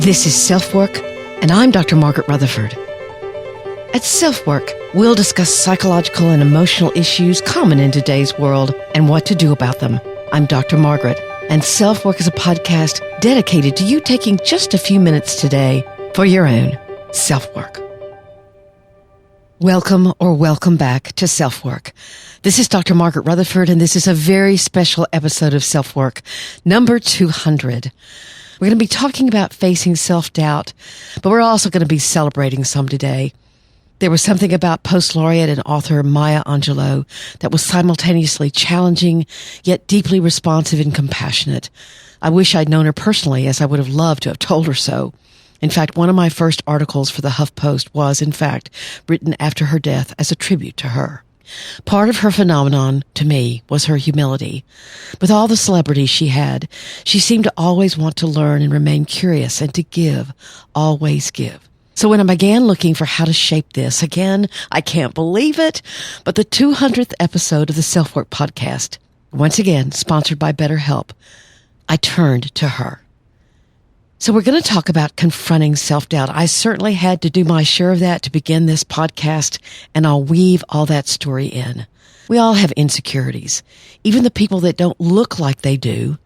This is SelfWork, and I'm Dr. Margaret Rutherford. At SelfWork, we'll discuss psychological and emotional issues common in today's world and what to do about them. I'm Dr. Margaret, and SelfWork is a podcast dedicated to you taking just a few minutes today for your own self-work. Welcome or welcome back to SelfWork. This is Dr. Margaret Rutherford, and this is a very special episode of SelfWork, number 200. We're going to be talking about facing self-doubt, but we're also going to be celebrating some today. There was something about post-laureate and author Maya Angelou that was simultaneously challenging, yet deeply responsive and compassionate. I wish I'd known her personally, as I would have loved to have told her so. In fact, one of my first articles for the HuffPost was, in fact, written after her death as a tribute to her. Part of her phenomenon, to me, was her humility. With all the celebrity she had, she seemed to always want to learn and remain curious and to give, always give. So when I began looking for how to shape this, again, I can't believe it, but the 200th episode of the SelfWork podcast, once again sponsored by BetterHelp, I turned to her. So we're going to talk about confronting self-doubt. I certainly had to do my share of that to begin this podcast, and I'll weave all that story in. We all have insecurities. Even the people that don't look like they do.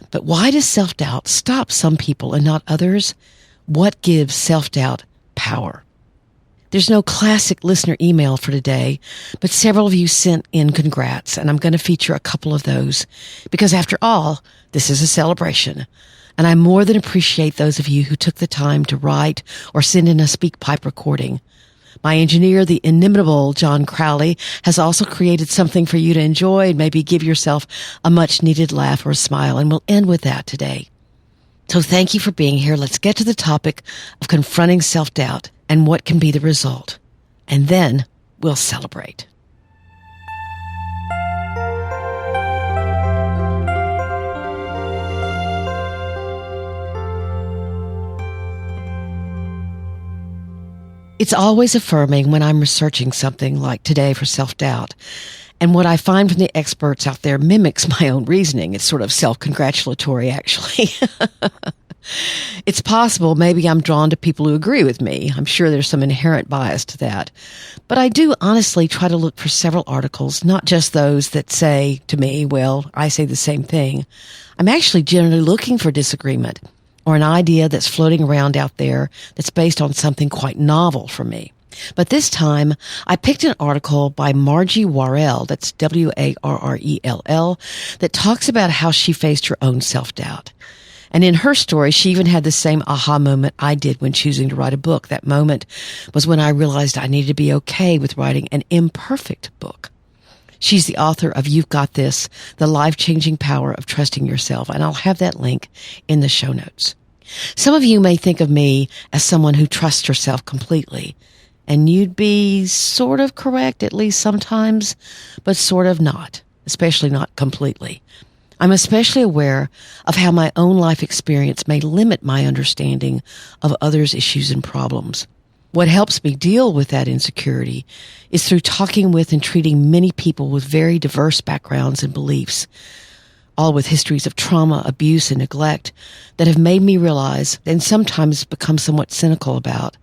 But why does self-doubt stop some people and not others? What gives self-doubt power? There's no classic listener email for today, but several of you sent in congrats, and I'm going to feature a couple of those because after all, this is a celebration. And I more than appreciate those of you who took the time to write or send in a SpeakPipe recording. My engineer, the inimitable John Crowley, has also created something for you to enjoy and maybe give yourself a much-needed laugh or a smile, and we'll end with that today. So thank you for being here. Let's get to the topic of confronting self-doubt and what can be the result. And then we'll celebrate. It's always affirming when I'm researching something like today for self-doubt. And what I find from the experts out there mimics my own reasoning. It's sort of self-congratulatory, actually. It's possible maybe I'm drawn to people who agree with me. I'm sure there's some inherent bias to that. But I do honestly try to look for several articles, not just those that say to me, well, I say the same thing. I'm actually generally looking for disagreement or an idea that's floating around out there that's based on something quite novel for me. But this time, I picked an article by Margie Warrell, that's Warrell, that talks about how she faced her own self-doubt. And in her story, she even had the same aha moment I did when choosing to write a book. That moment was when I realized I needed to be okay with writing an imperfect book. She's the author of You've Got This, The Life-Changing Power of Trusting Yourself, and I'll have that link in the show notes. Some of you may think of me as someone who trusts herself completely, and you'd be sort of correct, at least sometimes, but sort of not, especially not completely. I'm especially aware of how my own life experience may limit my understanding of others' issues and problems. What helps me deal with that insecurity is through talking with and treating many people with very diverse backgrounds and beliefs, all with histories of trauma, abuse, and neglect that have made me realize, and sometimes become somewhat cynical about,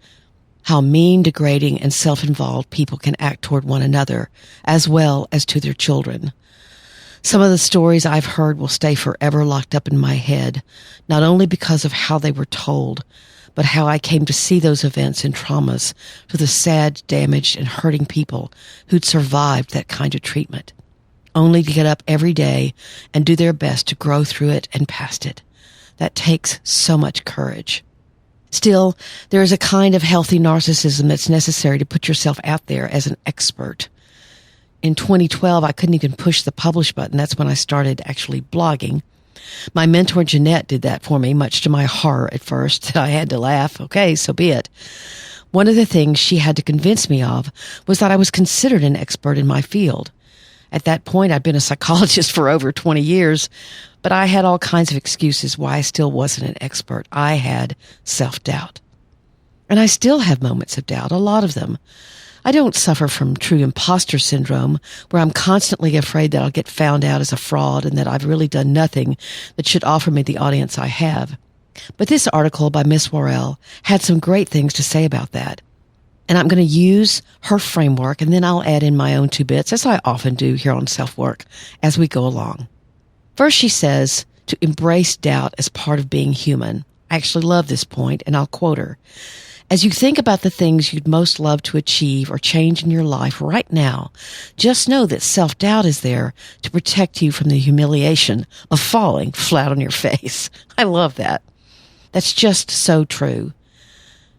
how mean, degrading, and self-involved people can act toward one another, as well as to their children. Some of the stories I've heard will stay forever locked up in my head, not only because of how they were told, but how I came to see those events and traumas through the sad, damaged, and hurting people who'd survived that kind of treatment, only to get up every day and do their best to grow through it and past it. That takes so much courage. Still, there is a kind of healthy narcissism that's necessary to put yourself out there as an expert. In 2012, I couldn't even push the publish button. That's when I started actually blogging. My mentor, Jeanette, did that for me, much to my horror at first. I had to laugh. Okay, so be it. One of the things she had to convince me of was that I was considered an expert in my field. At that point, I'd been a psychologist for over 20 years, but I had all kinds of excuses why I still wasn't an expert. I had self-doubt. And I still have moments of doubt, a lot of them. I don't suffer from true imposter syndrome, where I'm constantly afraid that I'll get found out as a fraud and that I've really done nothing that should offer me the audience I have. But this article by Miss Worrell had some great things to say about that. And I'm going to use her framework, and then I'll add in my own 2 bits, as I often do here on SelfWork, as we go along. First, she says to embrace doubt as part of being human. I actually love this point, and I'll quote her. As you think about the things you'd most love to achieve or change in your life right now, just know that self-doubt is there to protect you from the humiliation of falling flat on your face. I love that. That's just so true.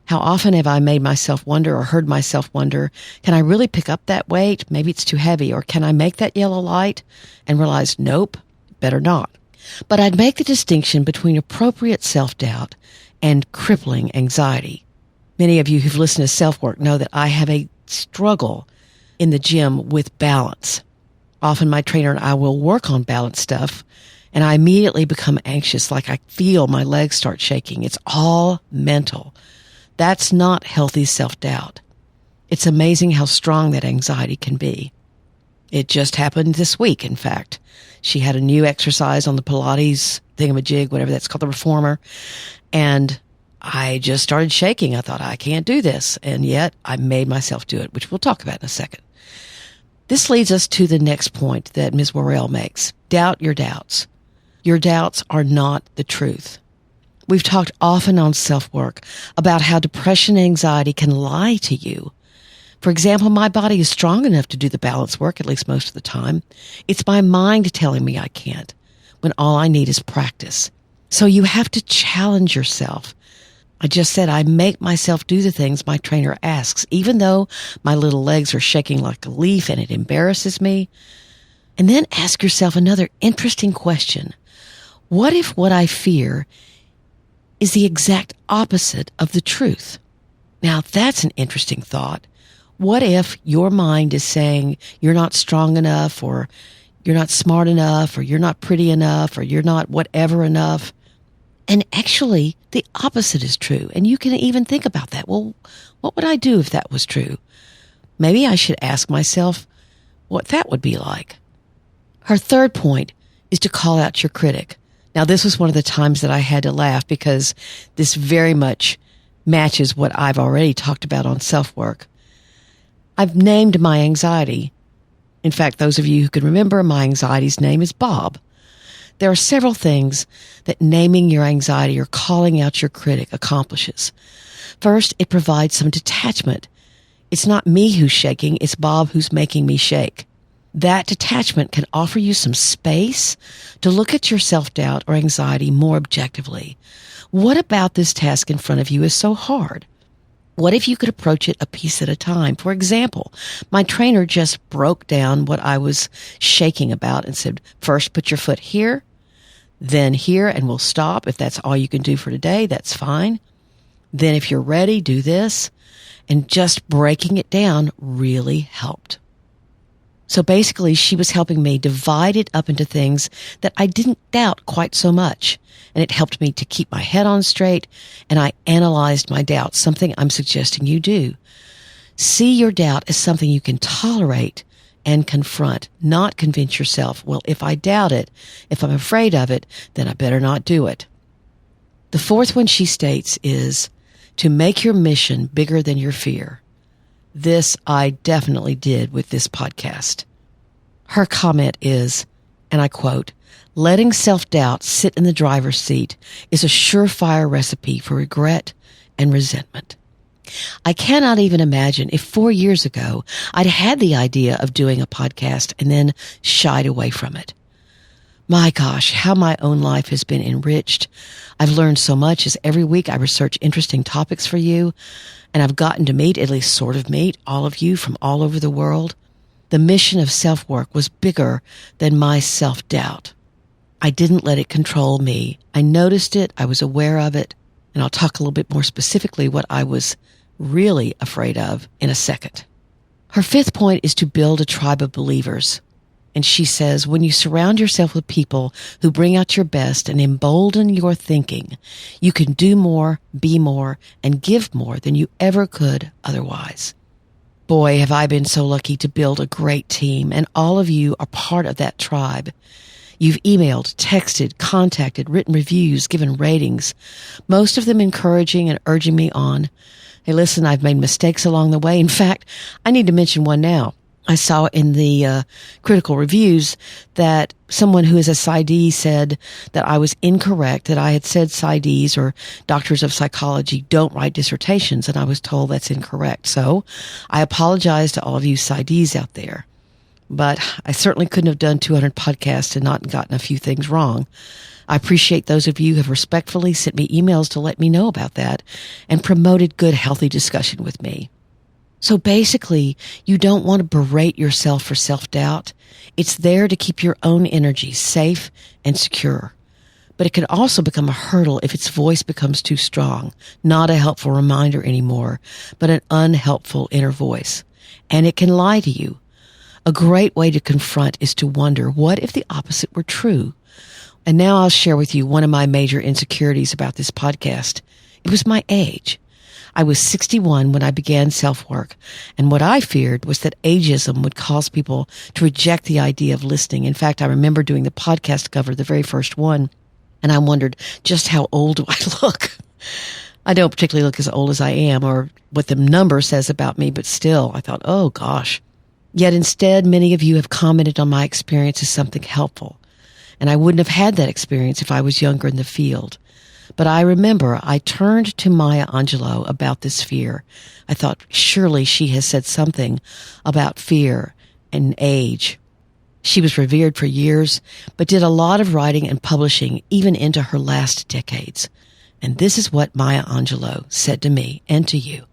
How often have I made myself wonder or heard myself wonder, can I really pick up that weight? Maybe it's too heavy. Or can I make that yellow light? And realize, nope, better not. But I'd make the distinction between appropriate self-doubt and crippling anxiety. Many of you who've listened to SelfWork know that I have a struggle in the gym with balance. Often my trainer and I will work on balance stuff, and I immediately become anxious, like I feel my legs start shaking. It's all mental. That's not healthy self-doubt. It's amazing how strong that anxiety can be. It just happened this week, in fact. She had a new exercise on the Pilates thingamajig, whatever that's called, the reformer, and I just started shaking. I thought, I can't do this. And yet I made myself do it, which we'll talk about in a second. This leads us to the next point that Ms. Worrell makes. Doubt your doubts. Your doubts are not the truth. We've talked often on SelfWork about how depression and anxiety can lie to you. For example, my body is strong enough to do the balance work, at least most of the time. It's my mind telling me I can't, when all I need is practice. So you have to challenge yourself. I just said I make myself do the things my trainer asks, even though my little legs are shaking like a leaf and it embarrasses me. And then ask yourself another interesting question. What if what I fear is the exact opposite of the truth? Now, that's an interesting thought. What if your mind is saying you're not strong enough, or you're not smart enough, or you're not pretty enough, or you're not whatever enough? And actually, the opposite is true. And you can even think about that. Well, what would I do if that was true? Maybe I should ask myself what that would be like. Her third point is to call out your critic. Now, this was one of the times that I had to laugh, because this very much matches what I've already talked about on SelfWork. I've named my anxiety. In fact, those of you who can remember, my anxiety's name is Bob. There are several things that naming your anxiety or calling out your critic accomplishes. First, it provides some detachment. It's not me who's shaking, it's Bob who's making me shake. That detachment can offer you some space to look at your self-doubt or anxiety more objectively. What about this task in front of you is so hard? What if you could approach it a piece at a time? For example, my trainer just broke down what I was shaking about and said, first put your foot here, then here, and we'll stop. If that's all you can do for today, that's fine. Then if you're ready, do this. And just breaking it down really helped. So basically, she was helping me divide it up into things that I didn't doubt quite so much. And it helped me to keep my head on straight, and I analyzed my doubts, something I'm suggesting you do. See your doubt as something you can tolerate and confront, not convince yourself, well, if I doubt it, if I'm afraid of it, then I better not do it. The fourth one she states is to make your mission bigger than your fear. This I definitely did with this podcast. Her comment is, and I quote, letting self-doubt sit in the driver's seat is a surefire recipe for regret and resentment. I cannot even imagine if 4 years ago I'd had the idea of doing a podcast and then shied away from it. My gosh, how my own life has been enriched. I've learned so much as every week I research interesting topics for you, and I've gotten to meet, at least sort of meet, all of you from all over the world. The mission of SelfWork was bigger than my self-doubt. I didn't let it control me. I noticed it, I was aware of it, and I'll talk a little bit more specifically what I was really afraid of in a second. Her fifth point is to build a tribe of believers. And she says, when you surround yourself with people who bring out your best and embolden your thinking, you can do more, be more, and give more than you ever could otherwise. Boy, have I been so lucky to build a great team, and all of you are part of that tribe. You've emailed, texted, contacted, written reviews, given ratings, most of them encouraging and urging me on. Hey, listen, I've made mistakes along the way. In fact, I need to mention one now. I saw in the critical reviews that someone who is a PsyD said that I was incorrect, that I had said PsyDs or doctors of psychology don't write dissertations, and I was told that's incorrect. So I apologize to all of you PsyDs out there. But I certainly couldn't have done 200 podcasts and not gotten a few things wrong. I appreciate those of you who have respectfully sent me emails to let me know about that and promoted good, healthy discussion with me. So basically, you don't want to berate yourself for self-doubt. It's there to keep your own energy safe and secure. But it can also become a hurdle if its voice becomes too strong, not a helpful reminder anymore, but an unhelpful inner voice. And it can lie to you. A great way to confront is to wonder, what if the opposite were true? And now I'll share with you one of my major insecurities about this podcast. It was my age. I was 61 when I began SelfWork, and what I feared was that ageism would cause people to reject the idea of listening. In fact, I remember doing the podcast cover, the very first one, and I wondered, just how old do I look? I don't particularly look as old as I am or what the number says about me, but still, I thought, oh gosh. Yet instead, many of you have commented on my experience as something helpful, and I wouldn't have had that experience if I was younger in the field. But I remember I turned to Maya Angelou about this fear. I thought, surely she has said something about fear and age. She was revered for years, but did a lot of writing and publishing even into her last decades. And this is what Maya Angelou said to me and to you.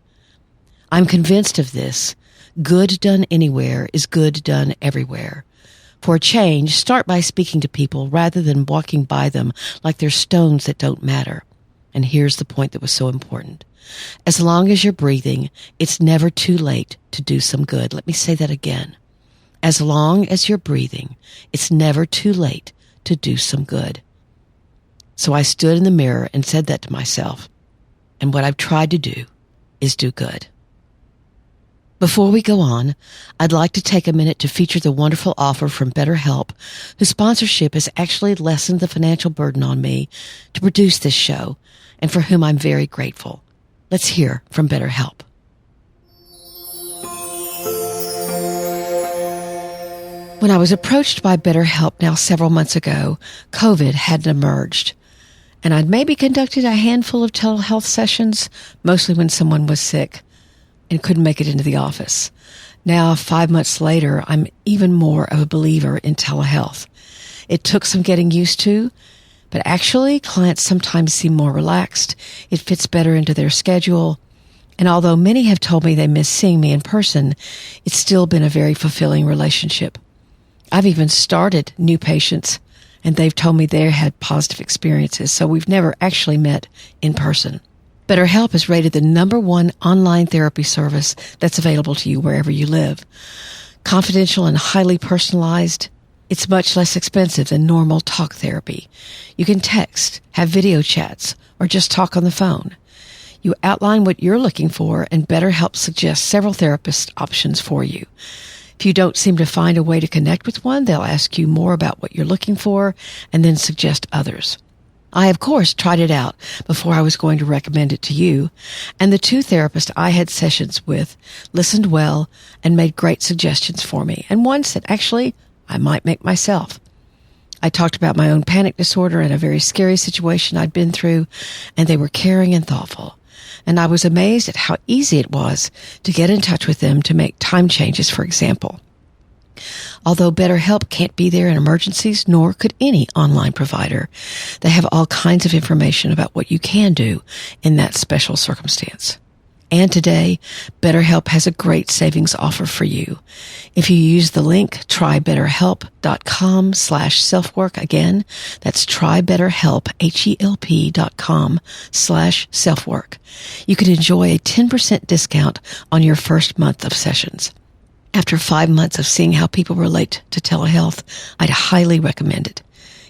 I'm convinced of this. Good done anywhere is good done everywhere. For a change, start by speaking to people rather than walking by them like they're stones that don't matter. And here's the point that was so important. As long as you're breathing, it's never too late to do some good. Let me say that again. As long as you're breathing, it's never too late to do some good. So I stood in the mirror and said that to myself. And what I've tried to do is do good. Before we go on, I'd like to take a minute to feature the wonderful offer from BetterHelp, whose sponsorship has actually lessened the financial burden on me to produce this show, and for whom I'm very grateful. Let's hear from BetterHelp. When I was approached by BetterHelp now several months ago, COVID hadn't emerged, and I'd maybe conducted a handful of telehealth sessions, mostly when someone was sick and couldn't make it into the office. Now, 5 months later, I'm even more of a believer in telehealth. It took some getting used to, but actually, clients sometimes seem more relaxed. It fits better into their schedule. And although many have told me they miss seeing me in person, it's still been a very fulfilling relationship. I've even started new patients, and they've told me they had positive experiences, so we've never actually met in person. BetterHelp is rated the #1 online therapy service that's available to you wherever you live. Confidential and highly personalized, it's much less expensive than normal talk therapy. You can text, have video chats, or just talk on the phone. You outline what you're looking for, and BetterHelp suggests several therapist options for you. If you don't seem to find a way to connect with one, they'll ask you more about what you're looking for and then suggest others. I, of course, tried it out before I was going to recommend it to you, and the 2 therapists I had sessions with listened well and made great suggestions for me, and one said, actually, I might make myself. I talked about my own panic disorder and a very scary situation I'd been through, and they were caring and thoughtful. And I was amazed at how easy it was to get in touch with them to make time changes, for example. Although BetterHelp can't be there in emergencies, nor could any online provider, they have all kinds of information about what you can do in that special circumstance. And today, BetterHelp has a great savings offer for you. If you use the link trybetterhelp.com/selfwork, again, that's trybetterhelp, HELP.com/selfwork. You can enjoy a 10% discount on your first month of sessions. After 5 months of seeing how people relate to telehealth, I'd highly recommend it.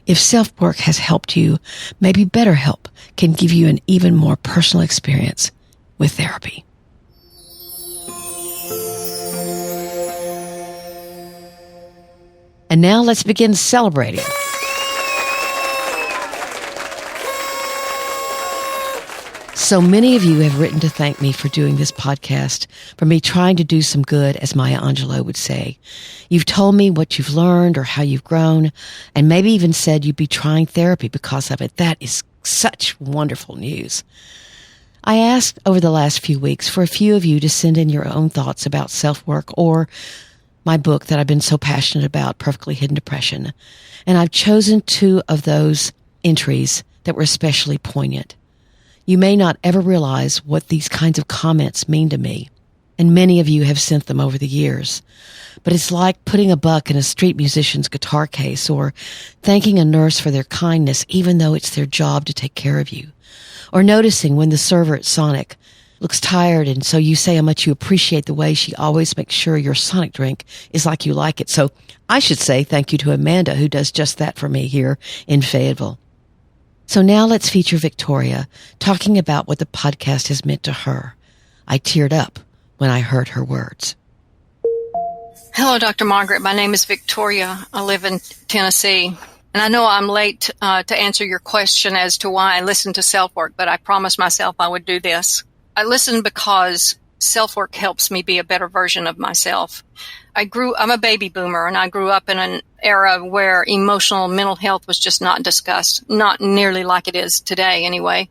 If SelfWork has helped you, maybe BetterHelp can give you an even more personal experience with therapy. And now let's begin celebrating. So many of you have written to thank me for doing this podcast, for me trying to do some good, as Maya Angelou would say. You've told me what you've learned or how you've grown, and maybe even said you'd be trying therapy because of it. That is such wonderful news. I asked over the last few weeks for a few of you to send in your own thoughts about self-work or my book that I've been so passionate about, Perfectly Hidden Depression. And I've chosen 2 of those entries that were especially poignant. You may not ever realize what these kinds of comments mean to me, and many of you have sent them over the years. But it's like putting a buck in a street musician's guitar case, or thanking a nurse for their kindness even though it's their job to take care of you, or noticing when the server at Sonic looks tired and so you say how much you appreciate the way she always makes sure your Sonic drink is like you like it. So I should say thank you to Amanda, who does just that for me here in Fayetteville. So now let's feature Victoria talking about what the podcast has meant to her. I teared up when I heard her words. Hello, Dr. Margaret. My name is Victoria. I live in Tennessee. And I know I'm late to answer your question as to why I listen to SelfWork, but I promised myself I would do this. I listen because SelfWork helps me be a better version of myself. I'm a baby boomer, and I grew up in an era where emotional mental health was just not discussed, not nearly like it is today anyway.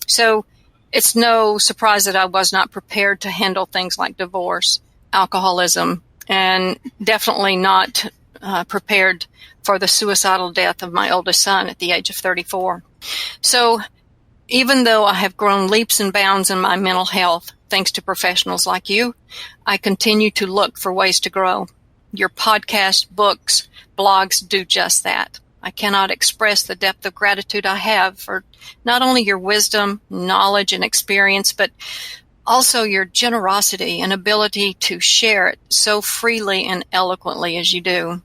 So it's no surprise that I was not prepared to handle things like divorce, alcoholism, and definitely not prepared for the suicidal death of my oldest son at the age of 34. So even though I have grown leaps and bounds in my mental health, thanks to professionals like you, I continue to look for ways to grow. Your podcast, books, blogs do just that. I cannot express the depth of gratitude I have for not only your wisdom, knowledge, and experience, but also your generosity and ability to share it so freely and eloquently as you do.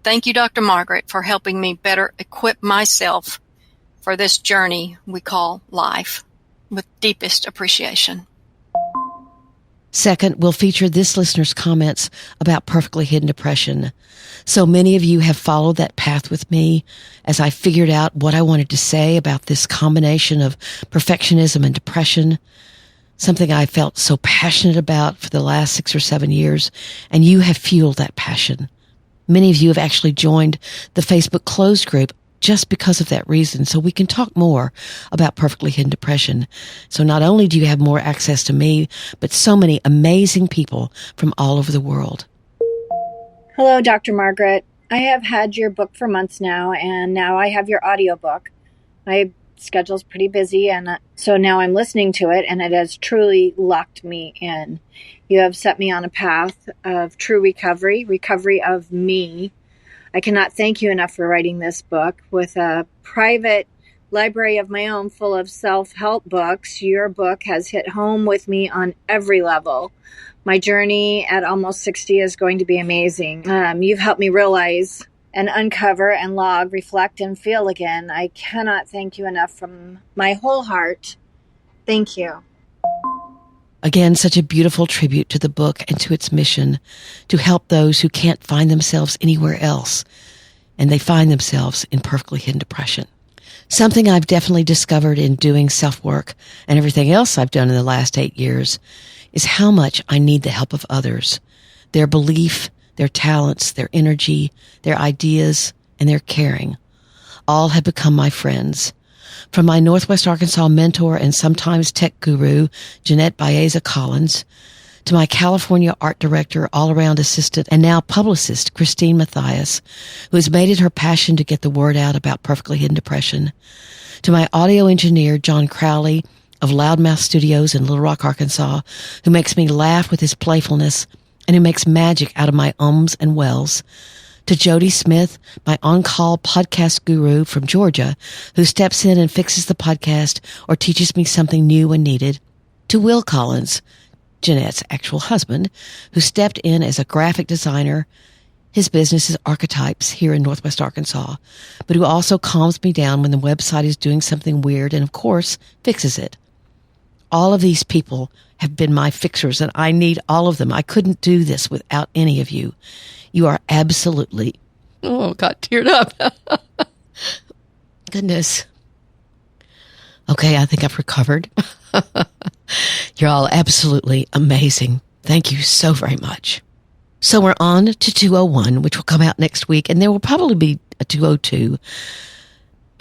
Thank you, Dr. Margaret, for helping me better equip myself for this journey we call life. With deepest appreciation. Second, we'll feature this listener's comments about Perfectly Hidden Depression. So many of you have followed that path with me as I figured out what I wanted to say about this combination of perfectionism and depression, something I felt so passionate about for the last 6 or 7 years, and you have fueled that passion. Many of you have actually joined the Facebook closed group just because of that reason, so we can talk more about Perfectly Hidden Depression. So not only do you have more access to me, but so many amazing people from all over the world. Hello, Dr. Margaret. I have had your book for months now, and now I have your audiobook. My schedule's pretty busy, and so now I'm listening to it, and it has truly locked me in. You have set me on a path of true recovery of me. I cannot thank you enough for writing this book. With a private library of my own full of self-help books, your book has hit home with me on every level. My journey at almost 60 is going to be amazing. You've helped me realize and uncover and log, reflect, and feel again. I cannot thank you enough from my whole heart. Thank you. Again, such a beautiful tribute to the book and to its mission to help those who can't find themselves anywhere else, and they find themselves in Perfectly Hidden Depression. Something I've definitely discovered in doing self-work and everything else I've done in the last 8 years is how much I need the help of others, their belief, their talents, their energy, their ideas, and their caring. All have become my friends. From my Northwest Arkansas mentor and sometimes tech guru, Jeanette Baeza Collins, to my California art director, all-around assistant, and now publicist, Christine Mathias, who has made it her passion to get the word out about Perfectly Hidden Depression, to my audio engineer, John Crowley of Loudmouth Studios in Little Rock, Arkansas, who makes me laugh with his playfulness and who makes magic out of my ums and wells, to Jody Smith, my on-call podcast guru from Georgia, who steps in and fixes the podcast or teaches me something new and needed, to Will Collins, Jeanette's actual husband, who stepped in as a graphic designer. His business is Archetypes here in Northwest Arkansas, but who also calms me down when the website is doing something weird and, of course, fixes it. All of these people have been my fixers, and I need all of them. I couldn't do this without any of you. You are absolutely, got teared up. Goodness. Okay, I think I've recovered. You're all absolutely amazing. Thank you so very much. So we're on to 201, which will come out next week, and there will probably be a 202.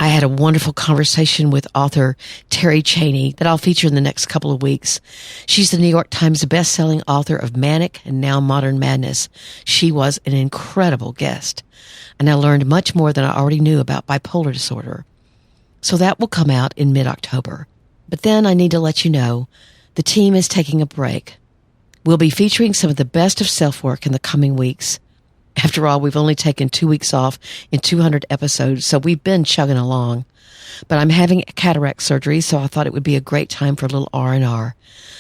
I had a wonderful conversation with author Terry Chaney that I'll feature in the next couple of weeks. She's the New York Times best-selling author of Manic and Now Modern Madness. She was an incredible guest, and I learned much more than I already knew about bipolar disorder. So that will come out in mid-October. But then I need to let you know the team is taking a break. We'll be featuring some of the best of SelfWork in the coming weeks. After all, we've only taken 2 weeks off in 200 episodes, so we've been chugging along. But I'm having cataract surgery, so I thought it would be a great time for a little R&R.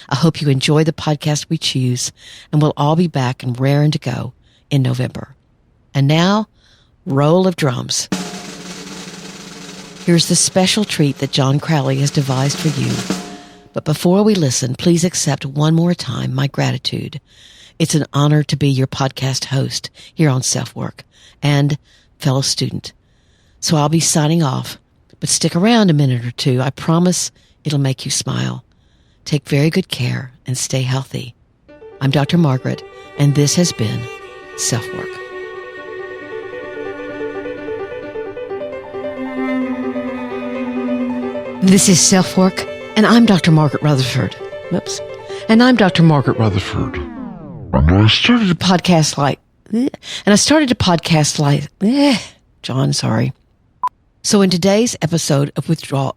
I hope you enjoy the podcast we choose, and we'll all be back and raring to go in November. And now, roll of drums. Here's the special treat that John Crowley has devised for you. But before we listen, please accept one more time my gratitude. It's an honor to be your podcast host here on SelfWork and fellow student. So I'll be signing off, but stick around a minute or two. I promise it'll make you smile. Take very good care and stay healthy. I'm Dr. Margaret, and this has been SelfWork. This is SelfWork, and I'm Dr. Margaret Rutherford. Whoops. And I'm Dr. Margaret Rutherford. And I started a podcast like, John, sorry. So in today's episode of withdrawal.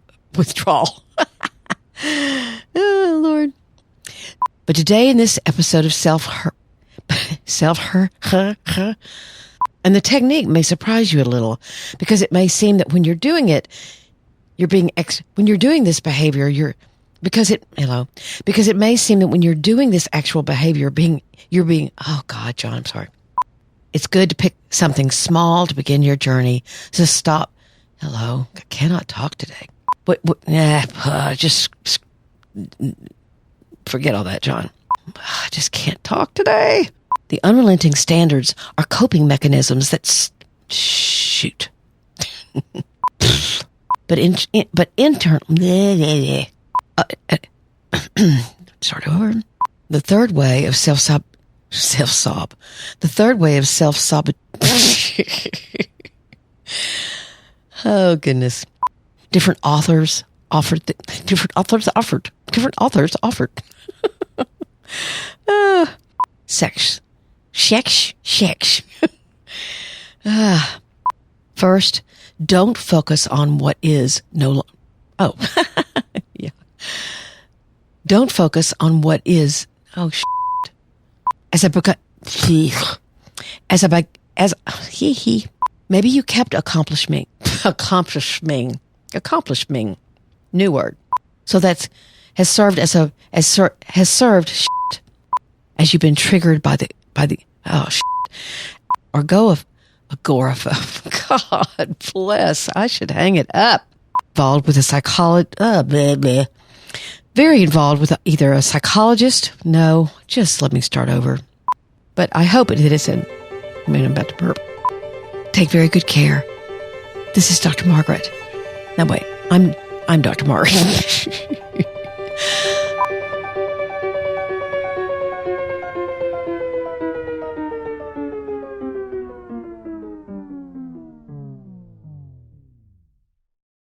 Oh, Lord. But today in this episode of and the technique may surprise you a little, because it may seem that when you're doing it, when you're doing this behavior, because it may seem that when you're doing this actual behavior, you're being, oh God, John, I'm sorry. It's good to pick something small to begin your journey. So stop. Hello. I cannot talk today. Just forget all that, John. I just can't talk today. The unrelenting standards are coping mechanisms that shoot. But internally, start over. The third way of oh goodness. Different authors offered. Sex. First, don't focus on what is no longer. Oh, yeah. Don't focus on what is. Oh, shit. Maybe you kept accomplishing. New word. So that's has served as you've been triggered by the oh shit. Agoraphobe. God bless. I should hang it up. Involved with a psychologist. Very involved with either a psychologist. No, just let me start over. But I hope it isn't. I mean, I'm about to burp. Take very good care. This is Dr. Margaret. No, wait. I'm Dr. Margaret.